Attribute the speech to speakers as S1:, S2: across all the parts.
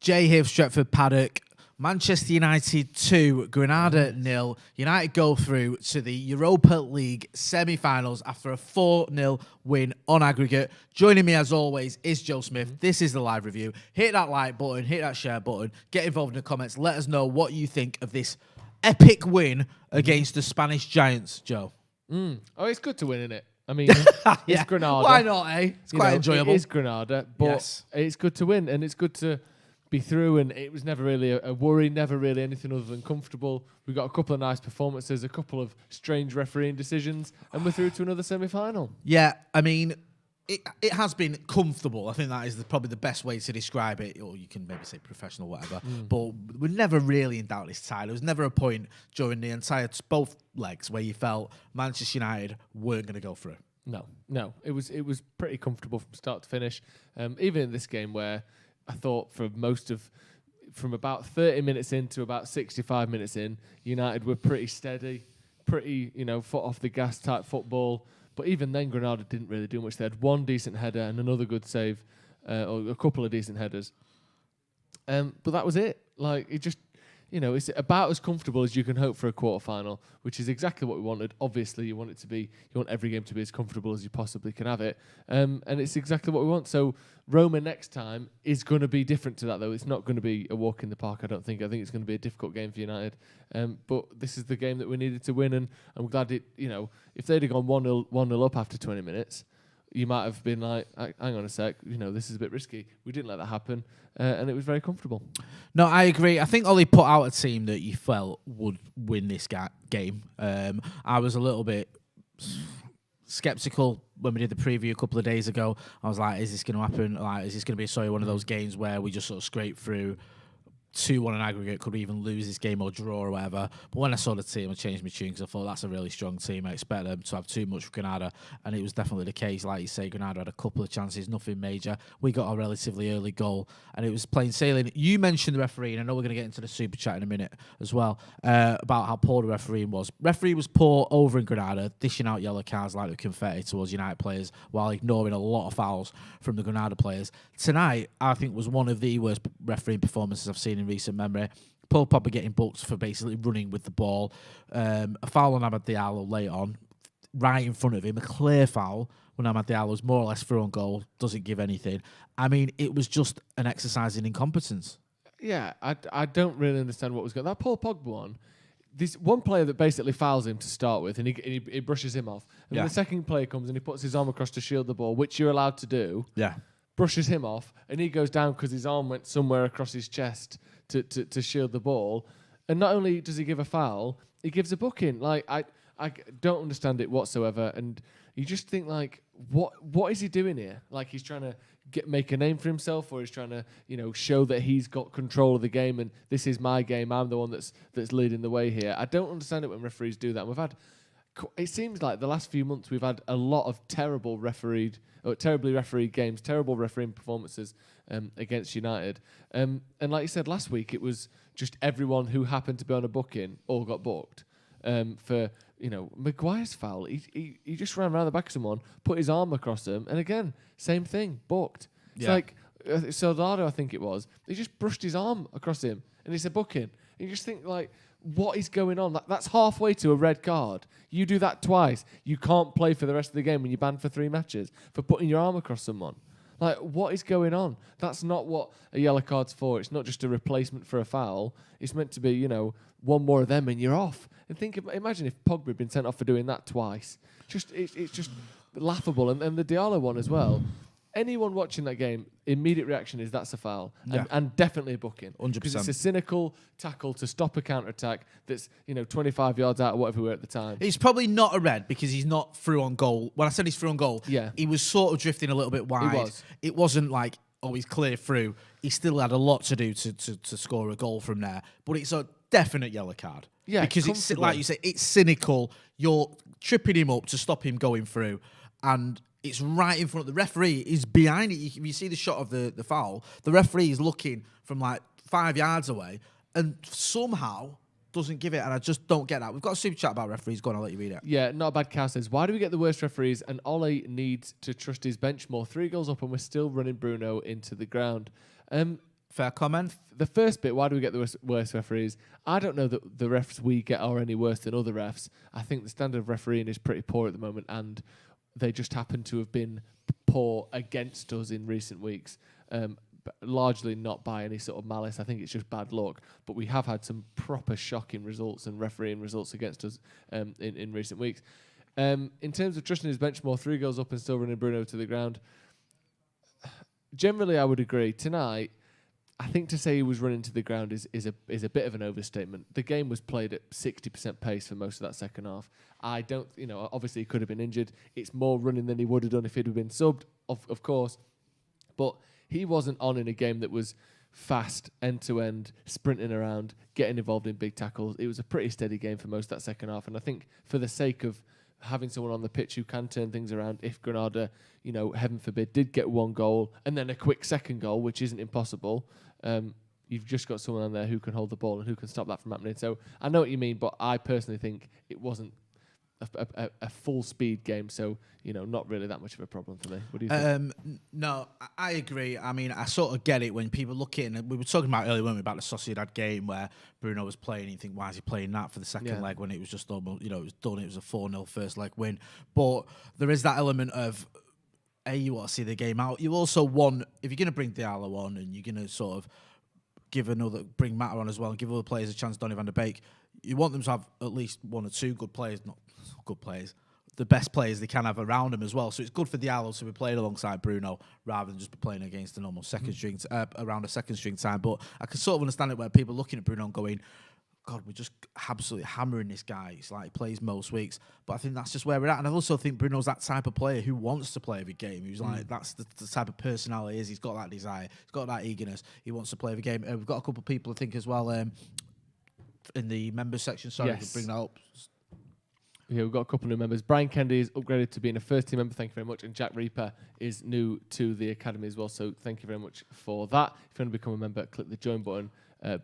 S1: Jay here, Stretford, Paddock. Manchester United 2, Granada 0. United go through to the Europa League semi-finals after a 4-0 win on aggregate. Joining me as always is Joe Smith. This is the live review. Hit that like button, hit that share button, get involved in the comments. Let us know what you think of this epic win against the Spanish Giants, Joe.
S2: Oh, it's good to win, isn't it? I mean, it's Granada.
S1: Why not, eh? It's quite enjoyable.
S2: It is Granada, but it's good to win, and it's good to be through, and it was never really a worry, never really anything other than comfortable. We got a couple of nice performances, a couple of strange refereeing decisions, and we're through to another semi-final.
S1: Yeah, I mean, it has been comfortable. I think that is probably the best way to describe it, or you can maybe say professional, whatever. But we're never really in doubt this tie. There was never a point during the entire both legs where you felt Manchester United weren't going to go through.
S2: No, it was pretty comfortable from start to finish. Even in this game where I thought from about 30 minutes in to about 65 minutes in, United were pretty steady, pretty, foot off the gas type football. But even then, Granada didn't really do much. They had one decent header and another good save, or a couple of decent headers. But that was it. Like, it just, it's about as comfortable as you can hope for a quarter-final, which is exactly what we wanted. Obviously, you want every game to be as comfortable as you possibly can have it. And it's exactly what we want. So Roma next time is going to be different to that, though. It's not going to be a walk in the park, I don't think. I think it's going to be a difficult game for United. But this is the game that we needed to win, and I'm glad if they'd have gone 1-0 up after 20 minutes, you might have been like, hang on a sec, this is a bit risky. We didn't let that happen, and it was very comfortable.
S1: No, I agree. I think Ollie put out a team that you felt would win this game. I was a little bit sceptical when we did the preview a couple of days ago. I was like, is this going to happen? Like, is this going to be one of those games where we just sort of scrape through 2-1 on aggregate, could we even lose this game or draw or whatever? But when I saw the team, I changed my tune because I thought that's a really strong team. I expect them to have too much for Granada, and it was definitely the case. Like you say, Granada had a couple of chances, nothing major. We got a relatively early goal, and it was plain sailing. You mentioned the referee, and I know we're going to get into the super chat in a minute as well, about how poor the refereeing was. Referee was poor over in Granada, dishing out yellow cards like the confetti towards United players while ignoring a lot of fouls from the Granada players. Tonight, I think, was one of the worst refereeing performances I've seen in recent memory. Paul Pogba getting booked for basically running with the ball. A foul on Amad Diallo late on, right in front of him. A clear foul when Amad Diallo's more or less through on goal, doesn't give anything. I mean, it was just an exercise in incompetence.
S2: Yeah, I don't really understand what was going on. That Paul Pogba one, this one player that basically fouls him to start with, and he brushes him off. And then the second player comes and he puts his arm across to shield the ball, which you're allowed to do. Yeah. Brushes him off, and he goes down because his arm went somewhere across his chest to shield the ball. And not only does he give a foul, he gives a booking. Like, I don't understand it whatsoever. And you just think, like, what is he doing here? Like, he's trying to make a name for himself, or he's trying to, show that he's got control of the game and this is my game. I'm the one that's leading the way here. I don't understand it when referees do that. And it seems like the last few months we've had a lot of terribly refereed games, terrible refereeing performances against United. And like you said last week, it was just everyone who happened to be on a booking all got booked for, Maguire's foul. He just ran around the back of someone, put his arm across them, and again, same thing, booked. It's like Soldado, I think it was. He just brushed his arm across him, and it's a booking. And you just think, like, what is going on? That's halfway to a red card. You do that twice, you can't play for the rest of the game when you're banned for 3 matches for putting your arm across someone. Like, what is going on? That's not what a yellow card's for. It's not just a replacement for a foul. It's meant to be, one more of them and you're off. And imagine if Pogba had been sent off for doing that twice. It's just laughable. And the Diallo one as well. Anyone watching that game, immediate reaction is that's a foul. And definitely a booking.
S1: 100%.
S2: Because it's a cynical tackle to stop a counter-attack that's, 25 yards out of whatever we were at the time.
S1: It's probably not a red because he's not through on goal. When I said he's through on goal, he was sort of drifting a little bit wide.
S2: He was.
S1: It wasn't like, he's clear through. He still had a lot to do to score a goal from there. But it's a definite yellow card.
S2: Yeah,
S1: because it's, like you say, it's cynical. You're tripping him up to stop him going through. And it's right in front of the referee. Is behind it. You see the shot of the foul. The referee is looking from like 5 yards away and somehow doesn't give it. And I just don't get that. We've got a super chat about referees. Go on, I'll let you read it.
S2: Yeah, Not a Bad Cow says, why do we get the worst referees? And Ole needs to trust his bench more. 3 goals up and we're still running Bruno into the ground.
S1: Fair comment.
S2: The first bit, why do we get the worst referees? I don't know that the refs we get are any worse than other refs. I think the standard of refereeing is pretty poor at the moment, and they just happen to have been poor against us in recent weeks. But largely not by any sort of malice. I think it's just bad luck. But we have had some proper shocking results and refereeing results against us in recent weeks. In terms of trusting his bench more, 3 goals up and still running Bruno to the ground. Generally, I would agree. Tonight, I think to say he was running to the ground is a bit of an overstatement. The game was played at 60% pace for most of that second half. I don't, obviously he could have been injured. It's more running than he would have done if he'd have been subbed, of course. But he wasn't on in a game that was fast, end-to-end, sprinting around, getting involved in big tackles. It was a pretty steady game for most of that second half. And I think for the sake of having someone on the pitch who can turn things around, if Granada, heaven forbid, did get 1 goal and then a quick second goal, which isn't impossible, you've just got someone on there who can hold the ball and who can stop that from happening. So I know what you mean, but I personally think it wasn't a full speed game, so not really that much of a problem for me. What do you think?
S1: No, I agree. I mean, I sort of get it when people look at it, and we were talking about earlier, weren't we, about the Sociedad game where Bruno was playing, and you think, why is he playing that for the second leg when it was just almost, it was done, it was a 4-0 first leg win. But there is that element of, you want to see the game out. You also want, if you're going to bring Diallo on and you're going to sort of bring Mata on as well and give other players a chance, Donny van der Beek, you want them to have at least 1 or 2 good players, not good players, the best players they can have around them as well. So it's good for Diallo to be playing alongside Bruno rather than just be playing against an almost second string, around a second string time. But I can sort of understand it where people are looking at Bruno and going, God, we're just absolutely hammering this guy. It's like he plays most weeks. But I think that's just where we're at. And I also think Bruno's that type of player who wants to play every game. He's like, that's the type of personality he is. He's got that desire. He's got that eagerness. He wants to play every game. We've got a couple of people, I think, as well, in the members section. Sorry,
S2: yes.
S1: bring that up.
S2: Yeah, we've got a couple of new members. Brian Kennedy is upgraded to being a first-team member. Thank you very much. And Jack Reaper is new to the academy as well. So thank you very much for that. If you want to become a member, click the join button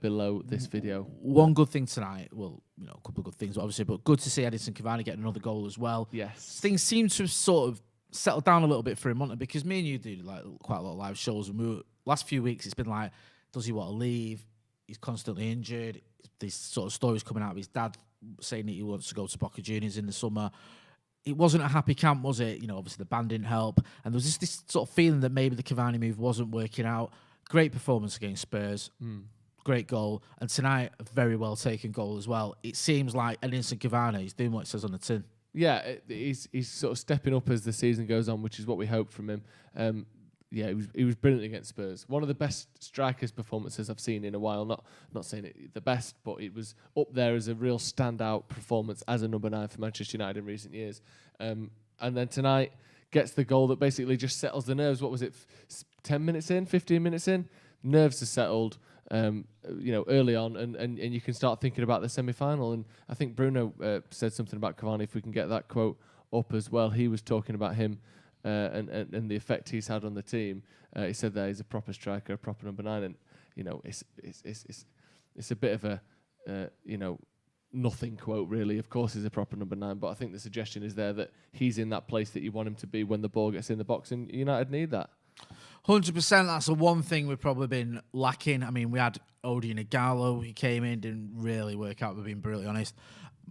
S2: below this video.
S1: One good thing tonight, well, a couple of good things, obviously, but good to see Edinson Cavani get another goal as well.
S2: Yes.
S1: Things seem to have sort of settled down a little bit for him, because me and you do like quite a lot of live shows. And last few weeks, it's been like, does he want to leave? He's constantly injured. These sort of stories coming out of his dad saying that he wants to go to Boca Juniors in the summer. It wasn't a happy camp, was it? Obviously the band didn't help. And there was this sort of feeling that maybe the Cavani move wasn't working out. Great performance against Spurs. Great goal. And tonight, a very well taken goal as well. It seems like Edinson Cavani is doing what it says on the tin.
S2: Yeah, he's sort of stepping up as the season goes on, which is what we hoped from him. He was brilliant against Spurs. One of the best strikers performances I've seen in a while. Not saying it the best, but it was up there as a real standout performance as a number 9 for Manchester United in recent years. And then tonight gets the goal that basically just settles the nerves. What was it? 10 minutes in, 15 minutes in, nerves are settled. Early on, and you can start thinking about the semi-final. And I think Bruno said something about Cavani. If we can get that quote up as well, he was talking about him. And the effect he's had on the team. He said that he's a proper striker, a proper number 9, and it's a bit of a nothing quote really. Of course, he's a proper number 9, but I think the suggestion is there that he's in that place that you want him to be when the ball gets in the box, and United need that.
S1: 100%. That's the one thing we've probably been lacking. I mean, we had Odi Nagalo. He came in, didn't really work out. We're being brutally honest.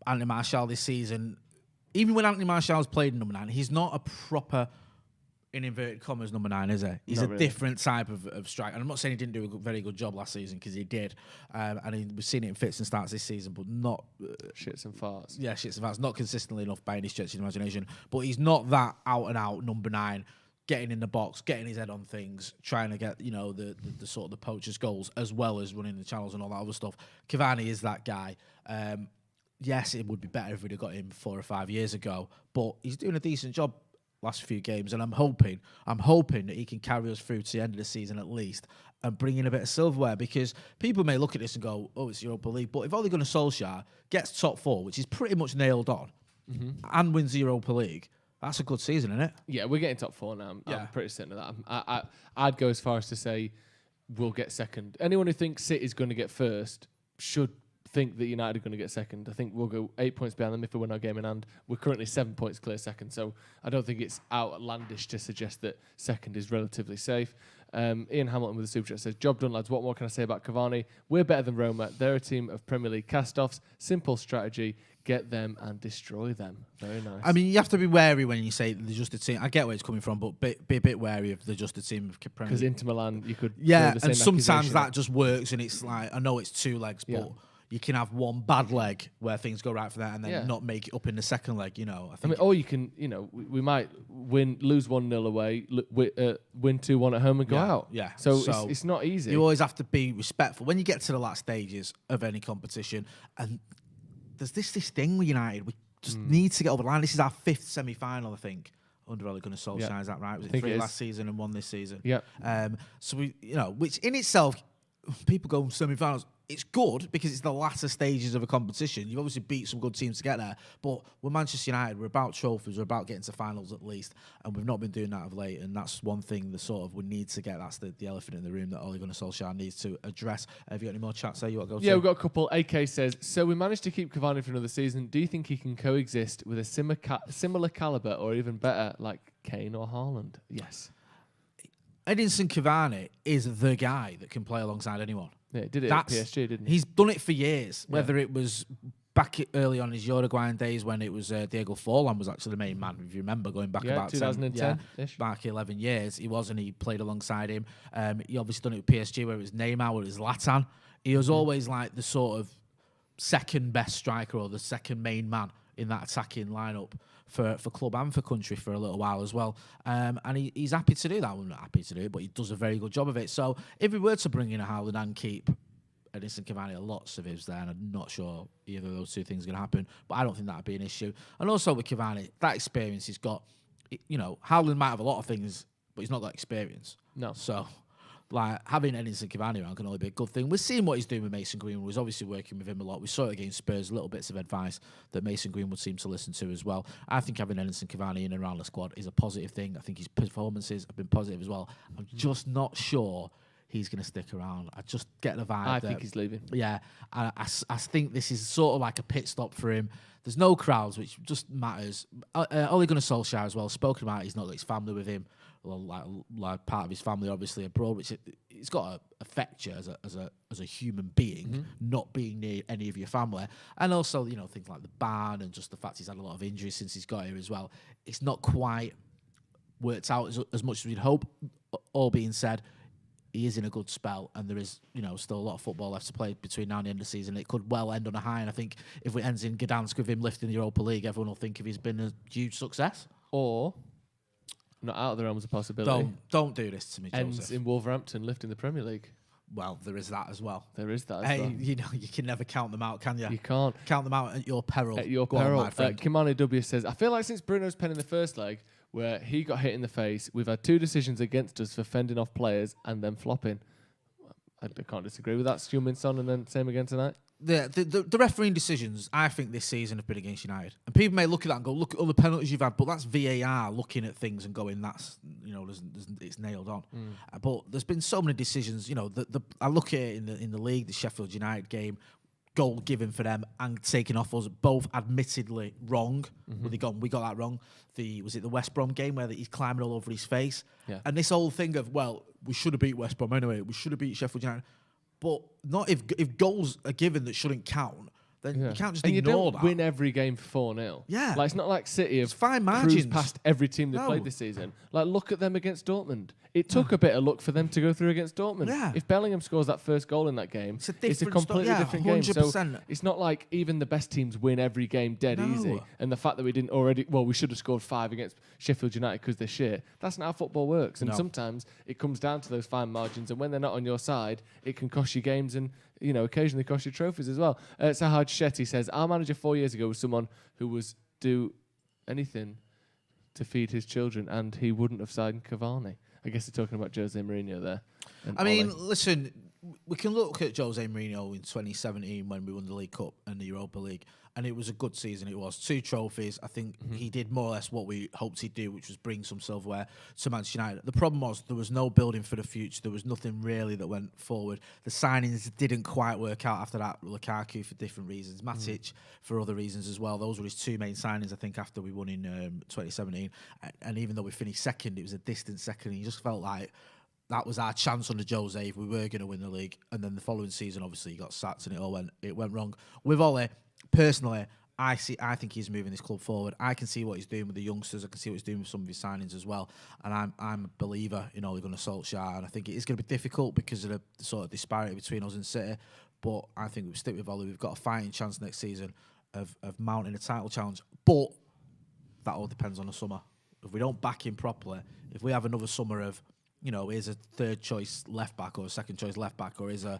S1: Anthony Martial this season. Even when Anthony Martial's played number 9, he's not a proper, in inverted commas, number 9, is he? He's not a really different type of striker. And I'm not saying he didn't do a very good job last season, because he did. And we've seen it in fits and starts this season, but not...
S2: shits and farts.
S1: Yeah, shits and farts. Not consistently enough by any stretch of the imagination. But he's not that out-and-out number 9, getting in the box, getting his head on things, trying to get, the sort of the poacher's goals, as well as running the channels and all that other stuff. Cavani is that guy. Yes, it would be better if we'd have got him 4 or 5 years ago, but he's doing a decent job last few games, and I'm hoping that he can carry us through to the end of the season at least and bring in a bit of silverware, because people may look at this and go, oh, it's Europa League, but if Ole Gunnar Solskjaer gets top 4, which is pretty much nailed on, and wins the Europa League, that's a good season, isn't it? Yeah,
S2: we're getting top 4 now. I'm pretty certain of that. I'd go as far as to say we'll get second. Anyone who thinks City's going to get first should think that United are going to get second. I think we'll go 8 points behind them if we win our game in hand. We're currently 7 points clear second, so I don't think it's outlandish to suggest that second is relatively safe. Ian Hamilton with the super chat says, "Job done, lads. What more can I say about Cavani? We're better than Roma. They're a team of Premier League cast-offs. Simple strategy. Get them and destroy them." Very nice.
S1: I mean, you have to be wary when you say the just a team. I get where it's coming from, but be a bit wary of the just a team of Premier League.
S2: Because Inter Milan, you could
S1: yeah,
S2: throw the same
S1: and sometimes
S2: accusation
S1: that
S2: at.
S1: just works, and it's like I know it's two legs, but you can have one bad leg where things go right for that, and then not make it up in the second leg. You know,
S2: I mean, or you can, we might lose 1-0 away, win 2-1 at home, and go out.
S1: Yeah,
S2: So it's not easy.
S1: You always have to be respectful when you get to the last stages of any competition. And there's this thing with United. We just need to get over the line. This is our 5th semi-final, I think, under Ole Gunnar Solskjaer. Is that right? Was it 3 last season and 1 this season?
S2: Yeah.
S1: So we, which in itself, people go semi-finals. It's good because it's the latter stages of a competition. You've obviously beat some good teams to get there, but we're Manchester United. We're about trophies. We're about getting to finals at least, and we've not been doing that of late. And that's one thing that sort of we need to get. That's the elephant in the room that Ole Gunnar Solskjaer needs to address. Have you got any more chats there? You want to go?
S2: Yeah, we've got a couple. AK says, "So we managed to keep Cavani for another season. Do you think he can coexist with a similar caliber or even better, like Kane or Haaland?" Yes.
S1: Edinson Cavani is the guy that can play alongside anyone.
S2: Yeah, did it at PSG, didn't he?
S1: He's done it for years, whether it was back early on his Uruguayan days when it was Diego Forlan was actually the main man, if you remember, going back about
S2: 2010-ish.
S1: back 11 years. He was, and he played alongside him. He obviously done it with PSG, where it was Neymar, where it was Zlatan. He was always like the sort of second best striker or the second main man in that attacking lineup for club and for country for a little while as well. And he's happy to do that. Well, not happy to do it, but he does a very good job of it. So if we were to bring in a Haaland and keep Edinson Cavani, lots of ifs there, and I'm not sure either of those two things are going to happen, but I don't think that would be an issue. And also with Cavani, that experience he's got, Haaland might have a lot of things, but he's not got experience.
S2: No.
S1: So like having Edinson Cavani around can only be a good thing. We're seeing what he's doing with Mason Greenwood. He's obviously working with him a lot. We saw it against Spurs, little bits of advice that Mason Greenwood seemed to listen to as well. I think having Edinson Cavani in and around the squad is a positive thing. I think his performances have been positive as well. I'm just not sure he's going to stick around. I just get the vibe.
S2: I think he's leaving.
S1: Yeah, I think this is sort of like a pit stop for him. There's no crowds, which just matters. Ole Gunnar Solskjaer as well, spoken about, he's not got his family with him. Like part of his family obviously abroad, which it's got to affect you as a human being, not being near any of your family, and also things like the ban and just the fact he's had a lot of injuries since he's got here as well. It's not quite worked out as much as we'd hope. All being said, he is in a good spell, and there is still a lot of football left to play between now and the end of the season. It could well end on a high, and I think if it ends in Gdansk with him lifting the Europa League, everyone will think he's been a huge success.
S2: Or not out of the realms of possibility.
S1: Don't do this to me,
S2: Ends
S1: Joseph.
S2: in Wolverhampton lifting the Premier League.
S1: Well, there is that as well.
S2: There is that as well.
S1: You can never count them out, can you?
S2: You can't.
S1: Count them out at your peril.
S2: At your
S1: Go
S2: peril.
S1: on, my friend.
S2: Kimani W says, "I feel like since Bruno's pen in the first leg, where he got hit in the face, we've had 2 decisions against us for fending off players and then flopping." I can't disagree with that. Stuminson, and then same again tonight.
S1: The refereeing decisions, I think, this season have been against United. And people may look at that and go, look at all the penalties you've had, but that's VAR looking at things and going, that's, it's nailed on. But there's been so many decisions, I look at it in the league, the Sheffield United game, goal given for them and taken off us, both admittedly wrong. We got that wrong. Was it the West Brom game where he's climbing all over his face?
S2: Yeah.
S1: And this whole thing of, well, we should have beat West Brom anyway. We should have beat Sheffield United. But not if goals are given that shouldn't count, then you can't just ignore that.
S2: You don't win every game for 4-0.
S1: Yeah.
S2: Like, it's not like City have
S1: fine margins.
S2: cruised past every team they've played this season. Like, look at them against Dortmund. It took a bit of luck for them to go through against Dortmund.
S1: Yeah.
S2: If Bellingham scores that first goal in that game, it's a completely different game.
S1: 100%.
S2: So it's not like even the best teams win every game dead easy. And the fact that we didn't already, we should have scored 5 against Sheffield United because they're shit. That's not how football works. And sometimes it comes down to those fine margins. And when they're not on your side, it can cost you games and occasionally cost you trophies as well. Sahaj Shetty says, our manager 4 years ago was someone who was do anything to feed his children, and he wouldn't have signed Cavani. I guess they're talking about Jose Mourinho there.
S1: I mean, listen, we can look at Jose Mourinho in 2017 when we won the League Cup and the Europa League, and it was a good season. It was 2 trophies. I think he did more or less what we hoped he'd do, which was bring some silverware to Manchester United. The problem was there was no building for the future. There was nothing really that went forward. The signings didn't quite work out after that. Lukaku for different reasons, Matic for other reasons as well. Those were his 2 main signings, I think, after we won in 2017. And even though we finished second, it was a distant second. And you just felt like that was our chance under Jose if we were going to win the league. And then the following season, obviously, he got sacked and it went wrong. With Ole, personally, I think he's moving this club forward. I can see what he's doing with the youngsters. I can see what he's doing with some of his signings as well. And I'm a believer in Ole Gunnar Solskjaer. And I think it is going to be difficult because of the sort of disparity between us and City. But I think we'll stick with Ole. We've got a fighting chance next season of mounting a title challenge. But that all depends on the summer. If we don't back him properly, if we have another summer of, here's a third choice left back or a second choice left back, or is an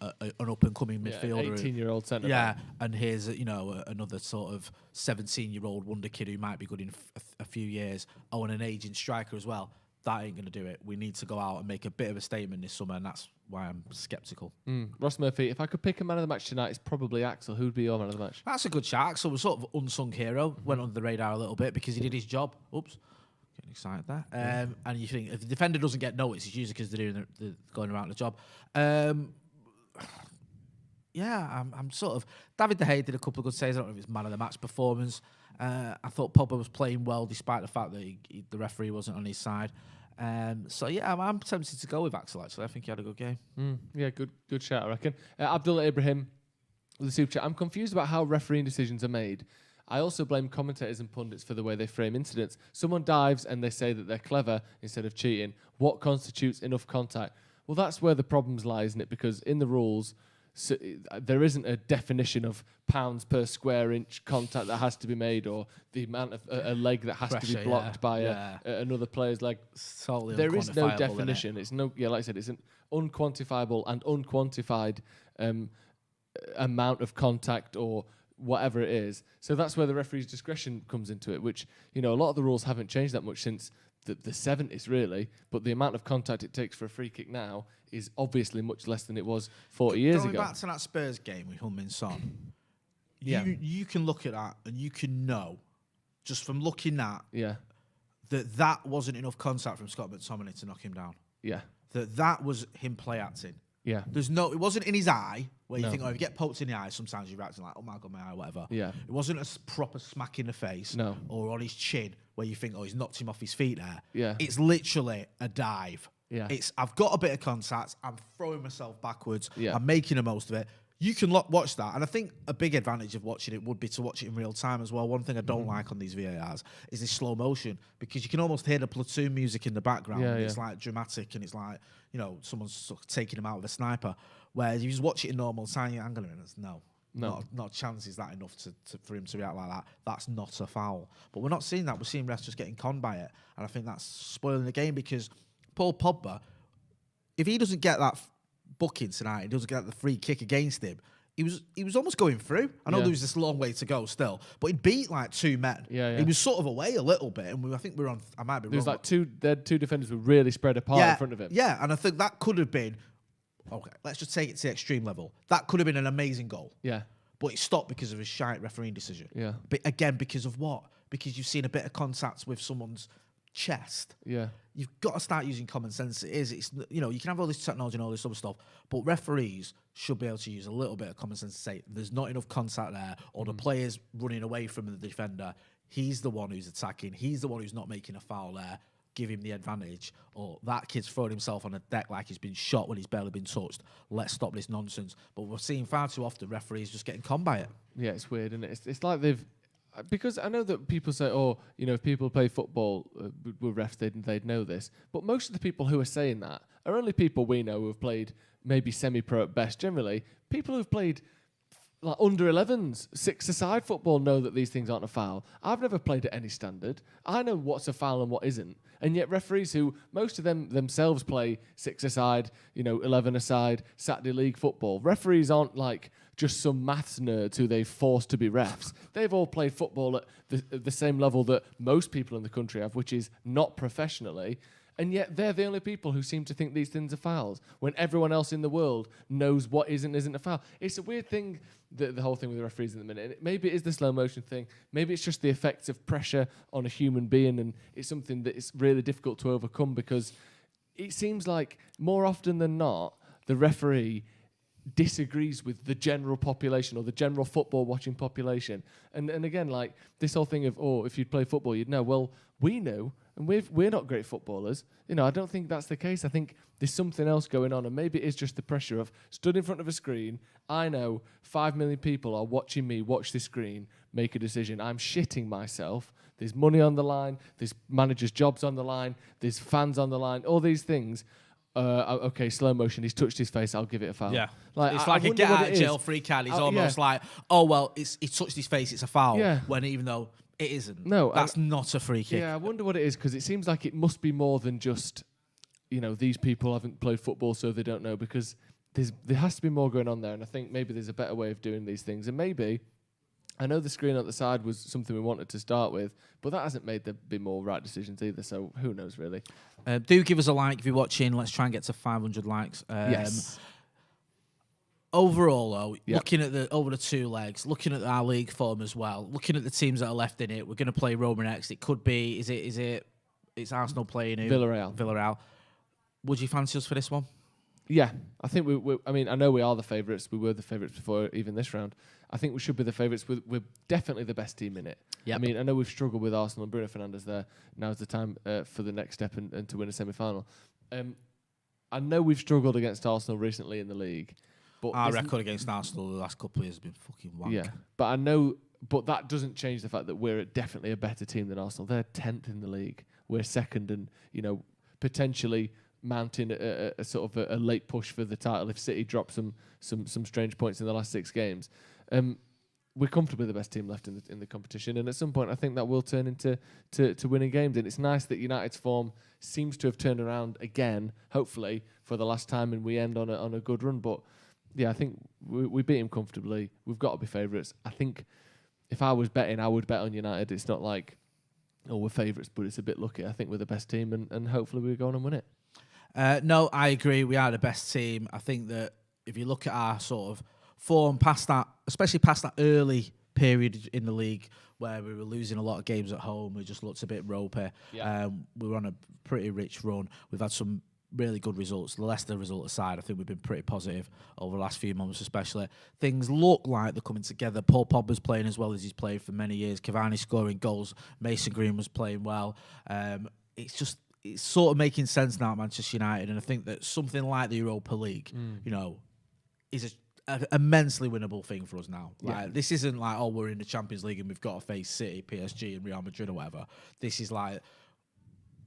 S1: up and coming midfielder,
S2: 18-year-old centre
S1: back. And here's another sort of 17-year-old wonder kid who might be good in a few years. Oh, and an aging striker as well. That ain't going to do it. We need to go out and make a bit of a statement this summer, and that's why I'm sceptical.
S2: Ross Murphy, if I could pick a man of the match tonight, it's probably Axel. Who'd be your man of the match?
S1: That's a good shout. Axel was sort of unsung hero. Went under the radar a little bit because he did his job. Oops. Getting excited there. And you think if the defender doesn't get noticed, it's usually because they're going around the job. I'm sort of... David De Gea did a couple of good saves. I don't know if it's man of the match performance. I thought Pogba was playing well despite the fact that the referee wasn't on his side. I'm tempted to go with Axel, actually. I think he had a good game.
S2: Good shout, I reckon. Abdullah Ibrahim with the super chat. I'm confused about how refereeing decisions are made. I also blame commentators and pundits for the way they frame incidents. Someone dives and they say that they're clever instead of cheating. What constitutes enough contact? Well, that's where the problems lie, isn't it? Because in the rules, there isn't a definition of pounds per square inch contact that has to be made, or the amount of a leg that has to be blocked by another player's leg.
S1: Totally
S2: there is no definition. It's like I said, it's an unquantifiable and unquantified amount of contact or whatever it is. So that's where the referee's discretion comes into it, which, a lot of the rules haven't changed that much since the 70s, really. But the amount of contact it takes for a free kick now is obviously much less than it was 40 years ago.
S1: Going back to that Spurs game with Heung-min Son, you can look at that and you can know, just from looking at that wasn't enough contact from Scott McTominay to knock him down.
S2: Yeah.
S1: That was him play acting.
S2: Yeah.
S1: It wasn't in his eye, where you think, if you get poked in the eye, sometimes you're acting like, oh my God, my eye, whatever.
S2: Yeah.
S1: It wasn't a proper smack in the face or on his chin, where you think, he's knocked him off his feet there.
S2: Yeah.
S1: It's literally a dive.
S2: Yeah.
S1: I've got a bit of contact, I'm throwing myself backwards,
S2: Yeah.
S1: I'm making the most of it. You can watch that, and I think a big advantage of watching it would be to watch it in real time as well. One thing I don't like on these VARs is this slow motion, because you can almost hear the platoon music in the background. And it's like dramatic, and it's like, someone's sort of taking him out with a sniper. Whereas you just watch it in normal time, you're angling, and it's not a chance is that enough for him to react like that. That's not a foul. But we're not seeing that. We're seeing refs just getting conned by it, and I think that's spoiling the game, because Paul Pogba, if he doesn't get that booking tonight, he doesn't get the free kick against him, he was almost going through. I know there was this long way to go still, but he'd beat like two men. He was sort of away a little bit, and I think we're on. I might be wrong.
S2: There's like two defenders were really spread apart in front of him.
S1: Yeah, and I think that could have been okay. Let's just take it to the extreme level. That could have been an amazing goal.
S2: Yeah,
S1: but it stopped because of a shite refereeing decision.
S2: Yeah,
S1: but again, because of what? Because you've seen a bit of contact with someone's chest.
S2: Yeah.
S1: You've got to start using common sense. It's you can have all this technology and all this other stuff, but referees should be able to use a little bit of common sense to say there's not enough contact there, or the player's running away from the defender. He's the one who's attacking. He's the one who's not making a foul there. Give him the advantage. Or that kid's throwing himself on a deck like he's been shot when he's barely been touched. Let's stop this nonsense. But we're seeing far too often referees just getting conned by it.
S2: Yeah, it's weird, and it's like they've. Because I know that people say, if people play football with refs, they'd know this. But most of the people who are saying that are only people we know who have played maybe semi-pro at best. Generally, people who've played like under 11s, six-a-side football know that these things aren't a foul. I've never played at any standard. I know what's a foul and what isn't. And yet referees who, most of them themselves play six-a-side, 11-a-side, Saturday League football. Referees aren't like just some maths nerds who they've forced to be refs. They've all played football at the same level that most people in the country have, which is not professionally. And yet they're the only people who seem to think these things are fouls when everyone else in the world knows what isn't a foul. It's a weird thing, the whole thing with the referees in the minute. Maybe it is the slow motion thing. Maybe it's just the effects of pressure on a human being, and it's something that is really difficult to overcome, because it seems like more often than not, the referee disagrees with the general population or the general football watching population. And again, like this whole thing of, if you'd play football, you'd know. Well, we know, and we're not great footballers. I don't think that's the case. I think there's something else going on, and maybe it is just the pressure of stood in front of a screen. I know 5 million people are watching me watch this screen, make a decision. I'm shitting myself. There's money on the line. There's managers' jobs on the line. There's fans on the line. All these things. Okay, slow motion. He's touched his face. I'll give it a foul.
S1: Yeah,
S2: like
S1: it's like a get out of jail free card. He's almost like, he touched his face. It's a foul.
S2: Yeah.
S1: When even though it isn't.
S2: No,
S1: that's not a free kick.
S2: Yeah, I wonder what it is because it seems like it must be more than just, these people haven't played football so they don't know, because there has to be more going on there, and I think maybe there's a better way of doing these things, and maybe. I know the screen at the side was something we wanted to start with, but that hasn't made there be more right decisions either, so who knows, really.
S1: Do give us a like if you're watching. Let's try and get to 500 likes.
S2: Yes.
S1: Overall, though, looking at over the 2 legs, looking at our league form as well, looking at the teams that are left in it, we're going to play Roma next. It could be, it's Arsenal playing who? Villarreal. Would you fancy us for this one?
S2: Yeah, I think I know we are the favourites. We were the favourites before even this round. I think we should be the favourites. We're definitely the best team in it. Yep. I mean, I know we've struggled with Arsenal and Bruno Fernandes there. Now's the time for the next step and to win a semi-final. I know we've struggled against Arsenal recently in the league. But
S1: our record against Arsenal the last couple of years has been fucking wank.
S2: Yeah, but I know, but that doesn't change the fact that we're definitely a better team than Arsenal. They're 10th in the league. We're second, and potentially mounting a sort of a late push for the title if City drop some strange points in the last 6 games. We're comfortably the best team left in the competition, and at some point I think that will turn into winning games. And it's nice that United's form seems to have turned around again, hopefully for the last time, and we end on a good run. But yeah, I think we beat him comfortably. We've got to be favourites. I think if I was betting, I would bet on United. It's not like, we're favourites, but it's a bit lucky. I think we're the best team, and hopefully we go on and win it.
S1: No, I agree. We are the best team. I think that if you look at our sort of form past that, especially past that early period in the league where we were losing a lot of games at home, we just looked a bit ropey. Yeah. We were on a pretty rich run. We've had some really good results. The Leicester result aside, I think we've been pretty positive over the last few months especially. Things look like they're coming together. Paul Pogba's playing as well as he's played for many years. Cavani scoring goals. Mason Green was playing well. It's sort of making sense now at Manchester United, and I think that something like the Europa League, is an immensely winnable thing for us now. Like, this isn't like, we're in the Champions League and we've got to face City, PSG and Real Madrid or whatever. This is like,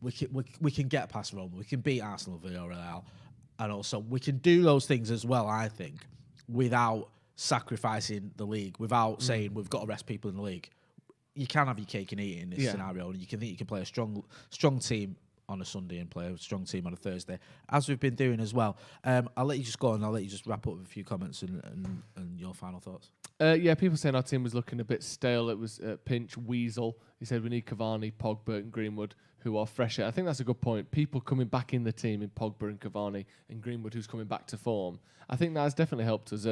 S1: we can get past Roma, we can beat Arsenal, Villarreal, and also we can do those things as well, I think, without sacrificing the league, without saying we've got to rest people in the league. You can have your cake and eat it in this scenario, and you can think you can play a strong team on a Sunday and play a strong team on a Thursday, as we've been doing as well. I'll let you just go on. I'll let you just wrap up with a few comments and your final thoughts.
S2: People saying our team was looking a bit stale. It was Pinch, Weasel. He said we need Cavani, Pogba and Greenwood, who are fresher. I think that's a good point. People coming back in the team in Pogba and Cavani and Greenwood, who's coming back to form. I think that has definitely helped us.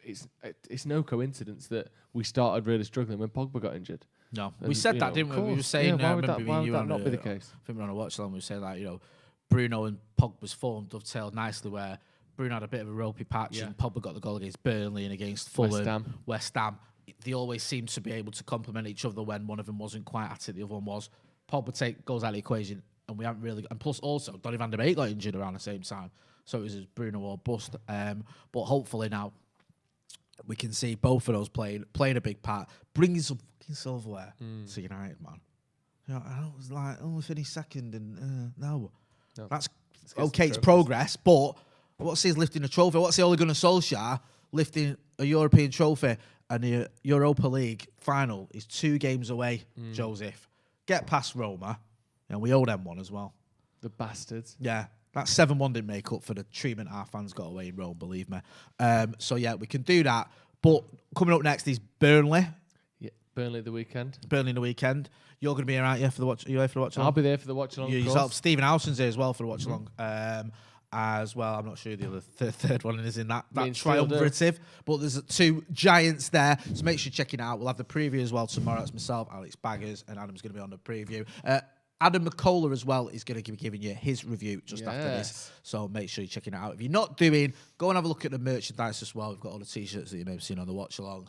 S2: It's no coincidence that we started really struggling when Pogba got injured.
S1: No, we said that, didn't we? We were saying,
S2: why would that not be the case?
S1: I think we were on a watch along. We were saying like, Bruno and Pogba's form dovetailed nicely, where Bruno had a bit of a ropey patch and Pogba got the goal against Burnley and against Fulham, West Ham. They always seemed to be able to complement each other when one of them wasn't quite at it, the other one was. Pogba goes out of the equation, and we haven't really. And plus, also, Donny van der Beek got injured around the same time, so it was Bruno or bust. But hopefully now we can see both of those playing a big part, bringing some fucking silverware to United, man. I was like, we finished second, and no, that's okay. It's progress, but what's his lifting a trophy? What's the Ole Gunnar Solskjaer lifting a European trophy? And the Europa League final is 2 games away, Joseph. Get past Roma, and we owe them one as well.
S2: The bastards.
S1: Yeah. That 7-1 didn't make up for the treatment our fans got away in Rome, believe me. So, yeah, we can do that. But coming up next is Burnley.
S2: Yeah, Burnley the weekend.
S1: You're going to be here, aren't you, for the watch? Are you here for the watch along?
S2: I'll be there for the watch along.
S1: Yourself. Stephen Howson's here as well for the watch along. As well, I'm not sure the other third one is in that triumvirative, but there's 2 giants there, so make sure you check it out. We'll have the preview as well tomorrow. It's myself, Alex Baggers, and Adam's going to be on the preview. Adam McCullough as well is going to be giving you his review just after this. So make sure you're checking it out. If you're not doing, go and have a look at the merchandise as well. We've got all the T-shirts that you may have seen on the watch along.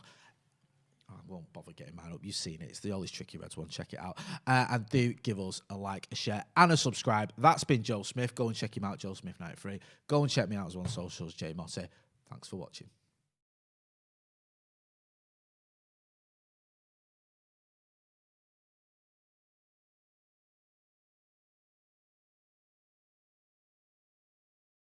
S1: I won't bother getting mine up. You've seen it. It's the Always Tricky Reds one. Check it out. And do give us a like, a share, and a subscribe. That's been Joe Smith. Go and check him out, Joe Smith 93. Go and check me out as well on socials, Jay Mossy. Thanks for watching.